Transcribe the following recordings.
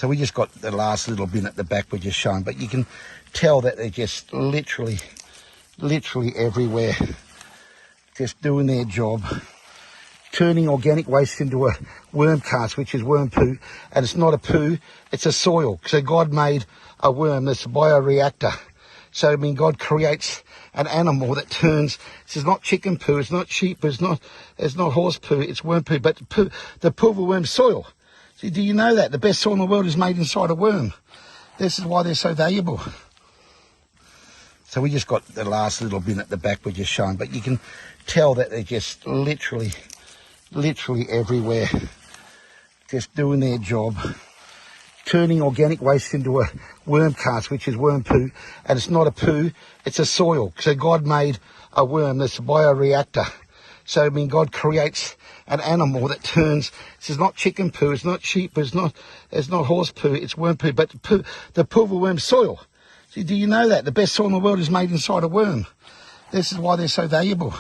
So we just got the last little bin at the back we're just showing, but you can tell that they're just literally everywhere, just doing their job, turning organic waste into a worm cast, which is worm poo, and it's not a poo, it's a soil. So God made a worm that's a bioreactor. So I mean, God creates an animal that turns. This is not chicken poo, it's not sheep, it's not horse poo, it's worm poo, but the poo of a worm soil. See, do you know that the best soil in the world is made inside a worm? This is why they're so valuable. So we just got the last little bin at the back we're just showing, but you can tell that they're just literally everywhere, just doing their job, turning organic waste into a worm cast, which is worm poo, and it's not a poo, it's a soil. So God made a worm that's a bioreactor. So I mean, God creates an animal that turns. This is not chicken poo, it's not sheep, it's not horse poo, it's worm poo, but the poo of a worm soil. See, do you know that the best soil in the world is made inside a worm? This is why they're so valuable.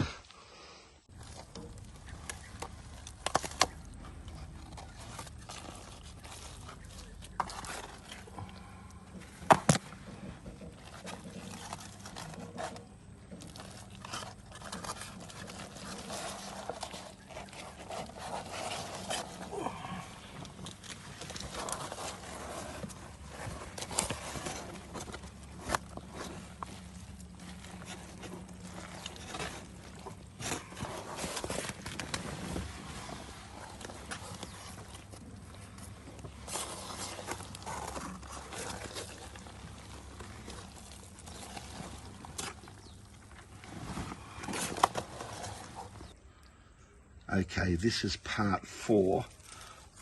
Okay, this is part 4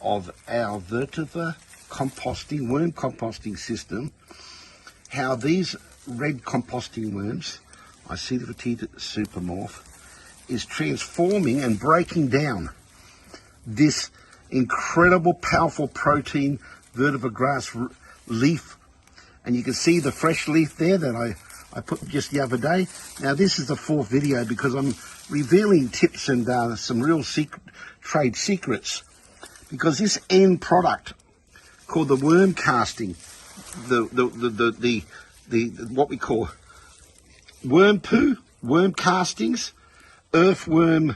of our vetiver composting, worm composting system. How these red composting worms, Vetiver supermorph, is transforming and breaking down this incredible, powerful protein vetiver grass leaf. And you can see the fresh leaf there that I put just the other day. Now this is the 4th video because I'm revealing tips and some real trade secrets, because this end product called the worm casting, the what we call worm poo, worm castings, earthworm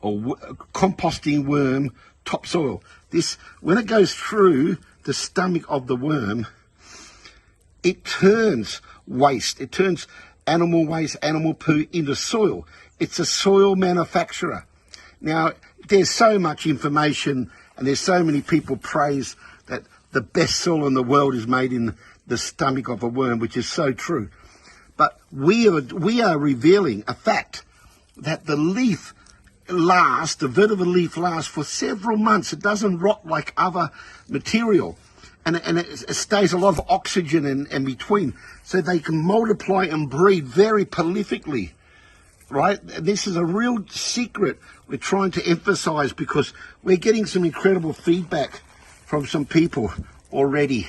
or composting worm topsoil. This, when it goes through the stomach of the worm, it turns waste, it turns animal waste, animal poo into soil. It's a soil manufacturer. Now, there's so much information and there's so many people praise that the best soil in the world is made in the stomach of a worm, which is so true. But we are revealing a fact that the leaf lasts, the vetiver leaf lasts for several months. It doesn't rot like other material. And it stays a lot of oxygen in between, so they can multiply and breed very prolifically, right? This is a real secret we're trying to emphasize, because we're getting some incredible feedback from some people already.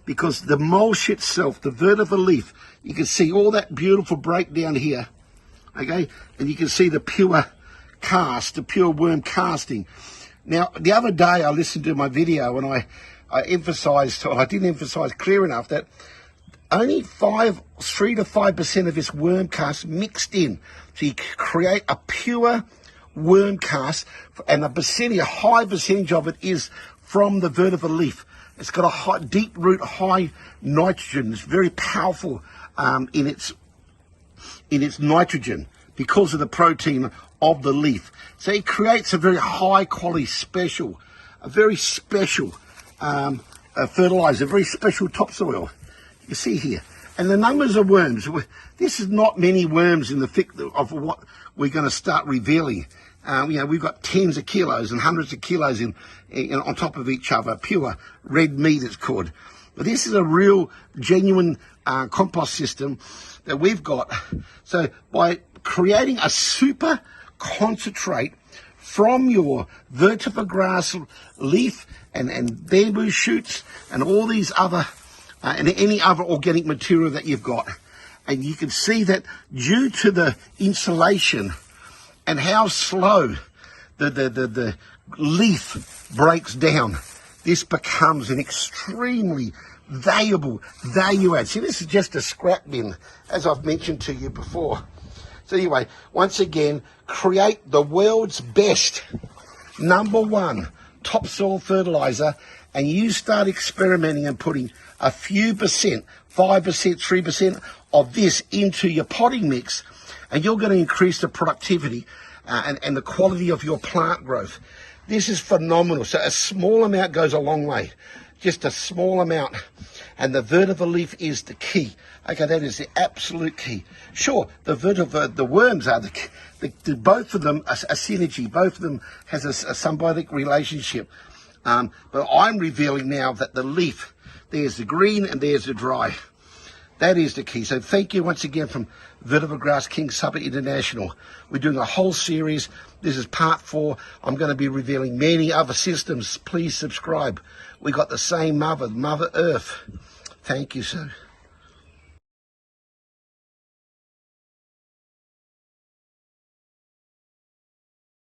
Because the mulch itself, the vetiver leaf, you can see all that beautiful breakdown here, okay? And you can see the pure cast, the pure worm casting. Now, the other day I listened to my video and I emphasized, or I didn't emphasize clear enough, that only 3 to 5% of this worm cast mixed in. So you create a pure worm cast, and a high percentage of it is from the vetiver leaf. It's got a deep root, high nitrogen. It's very powerful in its nitrogen because of the protein of the leaf. So it creates a very high quality, a very special fertilizer, very special topsoil. You see here. And the numbers of worms, this is not many worms in the thick of what we're going to start revealing. We've got tens of kilos and hundreds of kilos on top of each other, pure red meat it's called. But this is a real, genuine compost system that we've got. So by creating a super concentrate from your vetiver grass leaf and bamboo shoots and all these other and any other organic material that you've got, and you can see that due to the insulation and how slow the leaf breaks down, this becomes an extremely valuable value add. See, this is just a scrap bin, as I've mentioned to you before. So anyway, once again, create the world's best #1 topsoil fertilizer, and you start experimenting and putting a few percent, 5%, 3% of this into your potting mix, and you're going to increase the productivity and the quality of your plant growth. This is phenomenal. So a small amount goes a long way. Just a small amount. And the vetiver leaf is the key. Okay, that is the absolute key. Sure, the vetiver, the worms are the key. Both of them are a synergy. Both of them has a symbiotic relationship. But I'm revealing now that the leaf, there's the green and there's the dry. That is the key. So thank you once again from Vetiver Grass King SABAH International. We're doing a whole series. This is part 4. I'm going to be revealing many other systems. Please subscribe. We got the same Mother Earth. Thank you, sir.